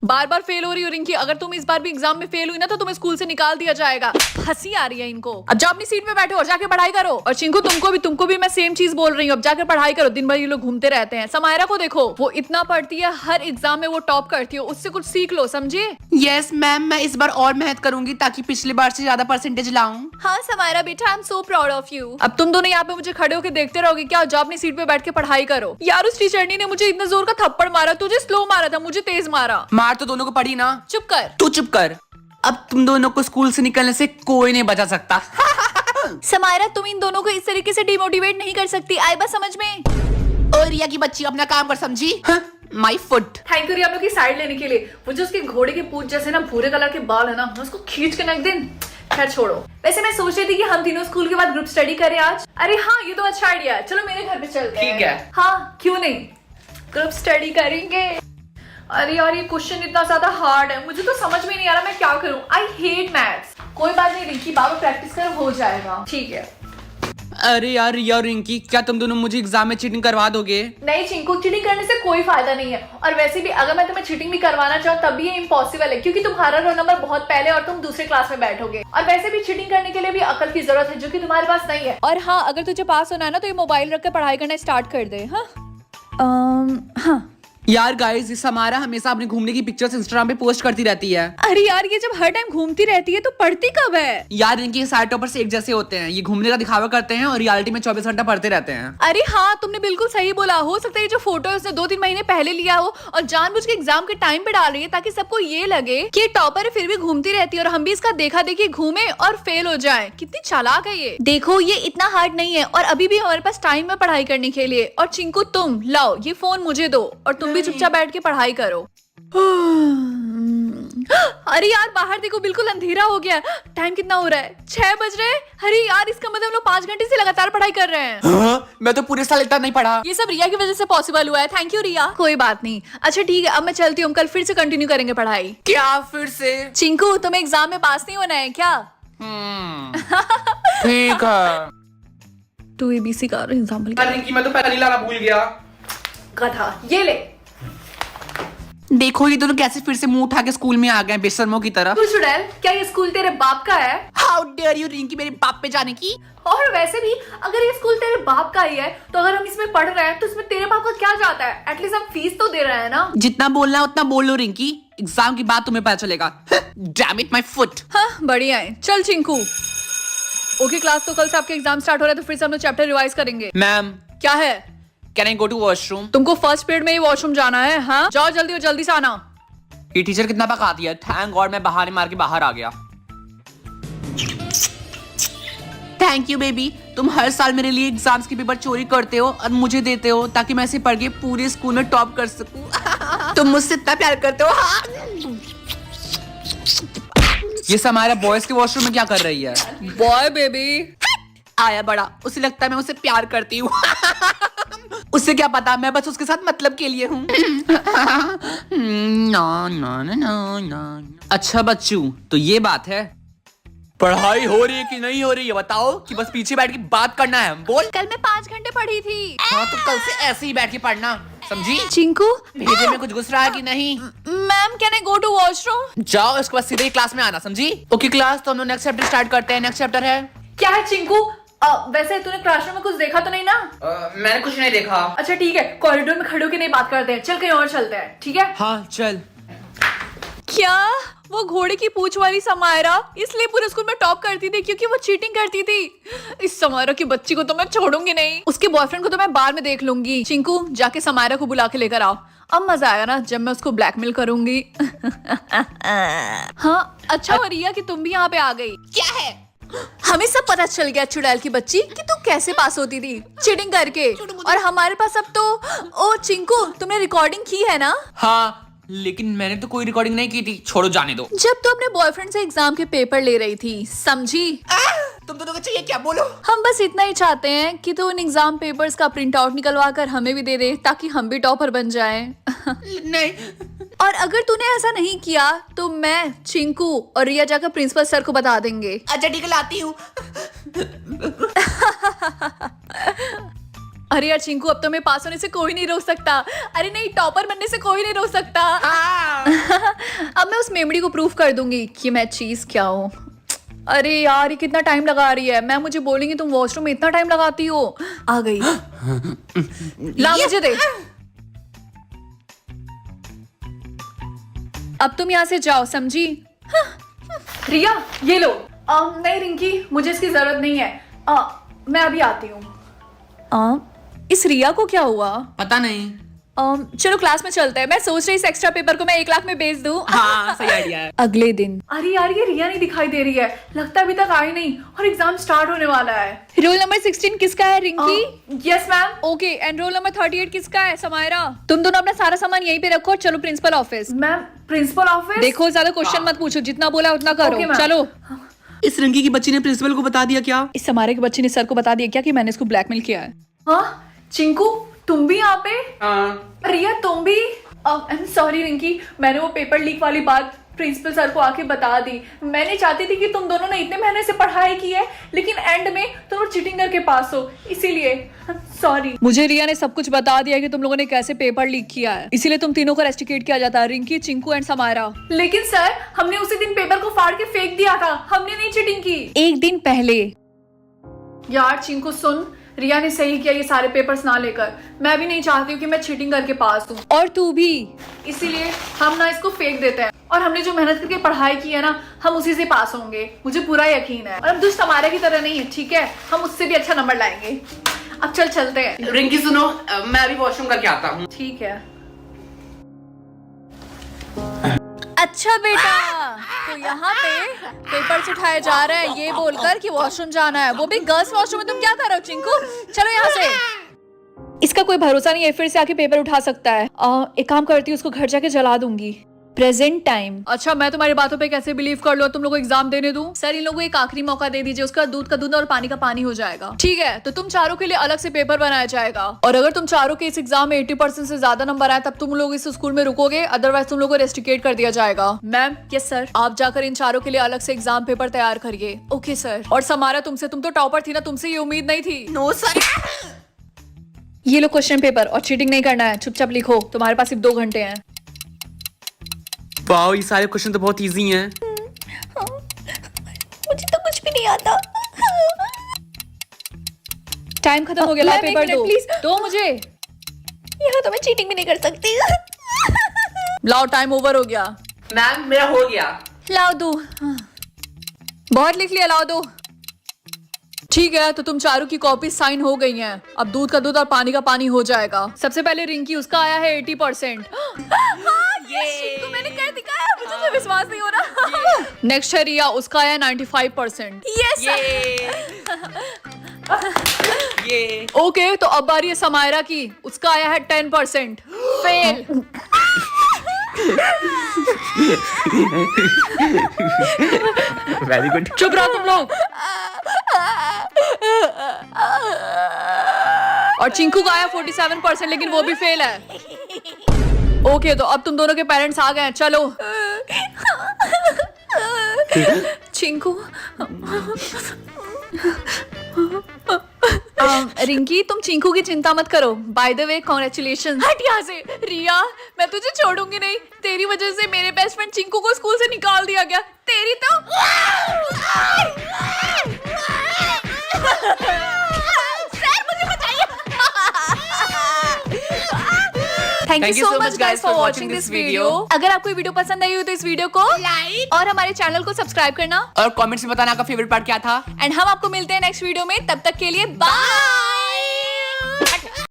बार बार fail हो रही हो रिंकी। अगर तुम इस बार भी एग्जाम में फेल हुई ना तो तुम्हें स्कूल से निकाल दिया जाएगा। हंसी आ रही है इनको। अब जाओ अपनी सीट पे बैठो और जाके पढ़ाई करो। और चिंकू तुमको भी मैं सेम चीज बोल रही हूँ। अब जाकर पढ़ाई करो। दिन भर ये लोग घूमते रहते हैं। समायरा को देखो, वो इतना पढ़ती है, हर एग्जाम में वो टॉप करती है। उससे कुछ सीख लो, समझे? यस मैम, मैं इस बार और मेहनत करूंगी ताकि पिछली बार से ज्यादा परसेंटेज लाऊं। हाँ समायरा बेटा, I am so proud of you. अब तुम दोनों यहाँ पे मुझे खड़े होकर देखते रहोगे क्या? जाओ अपनी सीट पे बैठ के पढ़ाई करो। यार उस टीचरनी ने मुझे इतना जोर का थप्पड़ मारा। तुझे स्लो मारा था, मुझे तेज मारा। मार तो दोनों को पड़ी ना। चुप कर। तू चुप कर। अब तुम दोनों को स्कूल से निकलने से कोई नहीं बचा सकता। समायरा तुम इन दोनों को इस तरीके से डिमोटिवेट नहीं कर सकती। आई बात समझ में? और रिया की बच्ची अपना काम कर, समझी? My foot. थैंक यू रिया लोग की साइड लेने के लिए। वो जो उसके घोड़े के पूंछ जैसे ना भूरे कलर के बाल है ना, मैं उसको खींच के रख दिन। खैर छोड़ो। वैसे मैं सोच रही थी कि हम तीनों स्कूल के बाद ग्रुप स्टडी करें आज। अरे हाँ, ये तो अच्छा आइडिया है। चलो मेरे घर पे चलते हैं। ठीक है। हाँ क्यों नहीं, ग्रुप स्टडी करेंगे। अरे यार ये क्वेश्चन इतना ज्यादा हार्ड है, मुझे तो समझ में नहीं आ रहा मैं क्या करूं। I hate maths. कोई बात नहीं रिंकी, बाबा प्रैक्टिस कर, हो जाएगा। ठीक है। अरे यार रिया और रिंकी, क्या तुम दोनों मुझे एग्जाम में चीटिंग करवा दोगे? नहीं चिंकू, चीटिंग करने से कोई फायदा नहीं है। और वैसे भी अगर मैं तुम्हें चीटिंग भी करवाना चाहूँ तब भी ये इम्पॉसिबल है, क्योंकि तुम्हारा रोल नंबर बहुत पहले और तुम दूसरे क्लास में बैठोगे। और वैसे भी चीटिंग करने के लिए भी अकल की जरूरत है, जो कि तुम्हारे पास नहीं है। और हाँ, अगर तुझे पास होना है ना तो ये मोबाइल रख कर पढ़ाई करना स्टार्ट कर दे। हाँ यार गाइस, इस हमारा हमेशा अपने घूमने की पिक्चर्स इंस्टाग्राम पे पोस्ट करती रहती है। अरे यार ये जब हर टाइम घूमती रहती है तो पढ़ती कब है? यार इनके सारे टॉपर्स एक जैसे होते हैं। ये घूमने का दिखावा करते हैं और रियलिटी में 24 घंटा पढ़ते रहते हैं। अरे हाँ, तुमने बिल्कुल सही बोला। हो सकता है जो फोटो है उसने 2-3 महीने पहले लिया हो और जानबूझ के एग्जाम के टाइम पे डाल रही है ताकि सबको ये लगे कि टॉपर है, फिर भी घूमती रहती है और हम भी इसका देखा देखी घूमे और फेल हो जाए। कितनी चालाक है ये। देखो ये इतना हार्ड नहीं है और अभी भी हमारे पास टाइम है पढ़ाई करने के लिए। और चिंकू तुम लाओ ये फोन मुझे दो और तुम भी चुपचाप बैठ के पढ़ाई करो। अरे यार बाहर देखो, बिल्कुल अंधेरा हो गया। टाइम कितना हो रहा है? 6 बज रहे हैं। अरे यार इसका मतलब हम लोग 5 घंटे से लगातार पढ़ाई कर रहे हैं। मैं तो पूरे साल इतना नहीं पढ़ा। ये सब रिया की वजह से पॉसिबल हुआ है। थैंक यू रिया। कोई बात नहीं। अच्छा ठीक है, अब मैं चलती हूँ। कल फिर से कंटिन्यू करेंगे पढ़ाई। क्या फिर से? चिंकू तुम्हें एग्जाम में पास नहीं होना है क्या? ठीक है। तू एबीसी का एग्जाम्पल रिंकी, मैं तो पहले लाना भूल गया। कथा ये ले। देखो ये दोनों कैसे फिर से मुंह उठा के स्कूल में आ गए बेशर्मों की तरह। तू चुड़ैल, क्या ये स्कूल तेरे बाप का है? हाउ डेयर यू रिंकी मेरे बाप पे जाने की। और वैसे भी अगर ये स्कूल तेरे बाप का ही है तो अगर हम इसमें पढ़ रहे हैं तो इसमें तेरे बाप का क्या जाता है? एटलीस्ट हम फीस तो दे रहे हैं ना। जितना बोलना है उतना बोल लो रिंकी, एग्जाम की बात तुम्हें पता चलेगा। Damn it my foot. हाँ बढ़िया है। चल चिंकू। ओके क्लास, तो कल से आपके एग्जाम स्टार्ट हो रहा है तो फिर से हम लोग चैप्टर रिवाइज करेंगे। मैम क्या है? Can I go to washroom? तुमको फर्स्ट पीरियड में ही वॉशरूम जाना है? हाँ जाओ जल्दी और जल्दी से आना। ये टीचर कितना पकाती है। थैंक गॉड मैं बहाने मार के बाहर आ गया। थैंक यू बेबी, तुम हर साल मेरे लिए एग्जाम्स के पेपर चोरी करते हो और मुझे देते हो ताकि मैं इसे पढ़ के पूरे स्कूल में टॉप कर सकूं। तुम मुझसे इतना प्यार करते हो। हाँ। ये हमारा बॉयज के वॉशरूम में क्या कर रही है? बॉय बेबी आया बड़ा, उसे लगता है मैं उसे प्यार करती हूँ। उससे क्या पता, मैं बस उसके साथ मतलब के लिए हूँ। अच्छा बच्चू, तो ये बात है। पढ़ाई हो रही है कि नहीं हो रही है बताओ, कि बस पीछे बैठ के बात करना है? बोल। कल मैं 5 घंटे पढ़ी थी। हाँ तो कल से ऐसे ही बैठ के पढ़ना, समझी? चिंकू भेजे में कुछ घुस रहा है कि नहीं? Ma'am can I go to washroom? जाओ, इसके बाद सीधे क्लास में आना, समझी? ओके क्लास, तो हम लोग नेक्स्ट चैप्टर स्टार्ट करते हैं। नेक्स्ट चैप्टर है क्या है चिंकू? वैसे तूने क्लासरूम में कुछ देखा तो नहीं ना? मैंने कुछ नहीं देखा। अच्छा ठीक है, कॉरिडोर में खड़े होकर नहीं बात करते हैं। चल कहीं और चलते हैं, ठीक है? हाँ चल। क्या वो घोड़े की पूंछ वाली समायरा इसलिए पूरे स्कूल में टॉप करती थी क्योंकि वो चीटिंग करती थी? इस समायरा की बच्ची को तो मैं छोड़ूंगी नहीं। उसके बॉयफ्रेंड को तो मैं बाद में देख लूंगी। चिंकू जाके समायरा को बुला के लेकर आओ। अब मजा आएगा ना जब मैं उसको ब्लैकमेल करूंगी। हाँ अच्छा हो रिया कि तुम भी यहाँ पे आ गई। क्या है? हमें सब पता चल गया चुड़ैल की बच्ची कि तू कैसे पास होती थी चीटिंग करके। और हमारे पास अब तो ओ चिंकू तुमने रिकॉर्डिंग की है ना? हाँ लेकिन मैंने तो कोई रिकॉर्डिंग नहीं की थी। छोड़ो जाने दो। जब तू अपने बॉयफ्रेंड से एग्जाम के पेपर ले रही थी, समझी? तुम दोनों को चाहिए क्या? बोलो। हम बस इतना ही चाहते हैं कि तू उन एग्जाम पेपर्स का प्रिंट आउट निकलवा कर हमें भी दे दे ताकि हम भी टॉपर बन जाएं। नहीं। और अगर तूने ऐसा नहीं किया तो मैं, चिंकू और रिया जाकर प्रिंसिपल सर को बता देंगे। अच्छा ठीक है, लाती हूँ। अरे यार चिंकू, अब तो मैं पास होने से कोई नहीं रोक सकता। अरे नहीं, टॉपर बनने से कोई नहीं रोक सकता। अब मैं उस मेमोरी को प्रूफ कर दूंगी कि मैं चीज क्या हूँ। अरे यार, ये कितना टाइम लगा रही है। मैं मुझे बोलेंगी तुम वॉशरूम में इतना टाइम लगाती हो। आ गई। ला मुझे दे। अब तुम यहाँ से जाओ, समझी? रिया, ये लो। नहीं रिंकी, मुझे इसकी जरूरत नहीं है। मैं अभी आती हूँ। इस रिया को क्या हुआ? पता नहीं। चलो क्लास में चलते हैं। मैं सोच रही इस एक्स्ट्रा पेपर को मैं 1 लाख में बेच दूं। हाँ, सही आइडिया है। अगले दिन। अरे यार, ये रिया नहीं दिखाई दे रही है। लगता अभी तक आई नहीं और एग्जाम स्टार्ट होने वाला है। रोल नंबर 16 किसका है, Rinki? Yes ma'am. Okay, and roll number 38 किसका है, समायरा? तुम दोनों अपना सारा सामान यहीं पे रखो और चलो principal office. Ma'am, principal office? देखो, ज्यादा क्वेश्चन मत पूछो, जितना बोला उतना करो। चलो। इस रिंकी की बच्ची ने प्रिंसिपल को बता दिया क्या? इस समारे के बच्चे ने सर को बता दिया क्या कि मैंने इसको ब्लैकमेल किया है? हाँ चिंकू, तुम भी यहाँ पे? रिया, तुम भी? आई एम सॉरी रिंकी, मैंने वो पेपर लीक वाली बात प्रिंसिपल सर को आके बता दी। मैं नहीं चाहती थी कि तुम दोनों ने इतने महीने से पढ़ाई की है, लेकिन एंड में तुम लोग चीटिंग करके पास हो, इसीलिए सॉरी। मुझे रिया ने सब कुछ बता दिया कि तुम लोगों ने कैसे पेपर लीक किया है, इसीलिए तुम तीनों को रेस्टिकेट किया जाता है, रिंकी, चिंकू एंड समायरा। लेकिन सर, हमने उसी दिन पेपर को फाड़ के फेंक दिया था, हमने नहीं चीटिंग की। 1 दिन पहले। यार चिंकू सुन, रिया ने सही किया ये सारे पेपर्स ना लेकर। मैं भी नहीं चाहती हूँ कि मैं चीटिंग करके पास हूँ। और तू भी। इसीलिए हम ना इसको फेंक देते हैं और हमने जो मेहनत करके पढ़ाई की है ना, हम उसी से पास होंगे, मुझे पूरा यकीन है। और हम दुष्ट हमारे की तरह नहीं है, ठीक है? हम उससे भी अच्छा नंबर लाएंगे। अब चल चलते हैं। रिंकी सुनो, मैं अभी वॉशरूम करके आता हूँ। ठीक है। अच्छा बेटा, तो यहाँ पे पेपर्स उठाए जा रहे हैं ये बोलकर कि वॉशरूम जाना है, वो भी गर्ल्स वॉशरूम में। तुम क्या कर रहे हो चिंकू? चलो यहाँ से। इसका कोई भरोसा नहीं है, फिर से आके पेपर उठा सकता है। एक काम करती हूँ, उसको घर जाके जला दूंगी। Present time. अच्छा, मैं तुम्हारी बातों पे कैसे बिलीव कर लूं? तुम लोगों को एग्जाम देने दूं? सर, इन लोगों को एक आखिरी मौका दे दीजिए, उसका दूध का दूध और पानी का पानी हो जाएगा। ठीक है, तो तुम चारों के लिए अलग से पेपर बनाया जाएगा, और अगर तुम चारों के इस एग्जाम में 80% से ज्यादा नंबर आए तब तुम लोग इस स्कूल में रुकोगे, अदरवाइज तुम लोग को रेस्टिकेट कर दिया जाएगा। मैम। Yes sir. आप जाकर इन चारों के लिए अलग से एग्जाम पेपर तैयार करिए। Okay sir. और समारा, तुमसे, तुम तो टॉपर थी ना, तुमसे ये उम्मीद नहीं थी। No sir. ये लो क्वेश्चन पेपर, और चीटिंग नहीं करना है, चुपचाप लिखो, तुम्हारे पास सिर्फ 2 घंटे हैं। वाओ, ये सारे क्वेश्चन तो बहुत इजी हैं। मुझे तो कुछ भी नहीं आता। टाइम खत्म हो गया, लाओ पेपर दो। प्लीज दो मुझे। यहाँ तो मैं चीटिंग भी नहीं कर सकती। लाओ, टाइम ओवर हो गया। मैम, मेरा हो गया। लाओ दो। बहुत लिख लिया, लाओ दो। ठीक है, तो तुम चारों की कॉपी साइन हो गई हैं। अब दूध का दूध और पानी का पानी हो जाएगा। सबसे पहले रिंकी, उसका आया है 80%। तो मैंने कर दिखाया, मुझे तो विश्वास नहीं हो रहा। नेक्स्ट है रिया, उसका आया 95%। यस। ये ओके, तो अब बारी है समायरा की, उसका आया है 10%। फेल। Very good. चुप रहो तुम लोग। और चिंकू का आया 47%, लेकिन वो भी फेल है। ओके, तो अब तुम दोनों के पेरेंट्स आ गए हैं, चलो। चिंकू। रिंकी, तुम चिंकू की चिंता मत करो। By the way, congratulation. हट यहाँ से। रिया, मैं तुझे छोड़ूंगी नहीं। तेरी वजह से मेरे बेस्ट फ्रेंड चिंकू को स्कूल से निकाल दिया गया। तेरी तो सर, मुझे बताइए। Thank you so much guys for watching this video. अगर आपको ये वीडियो पसंद आई हो तो इस वीडियो को लाइक और हमारे चैनल को सब्सक्राइब करना, और कमेंट्स में बताना आपका फेवरेट पार्ट क्या था। एंड हम आपको मिलते हैं नेक्स्ट वीडियो में। तब तक के लिए बाय।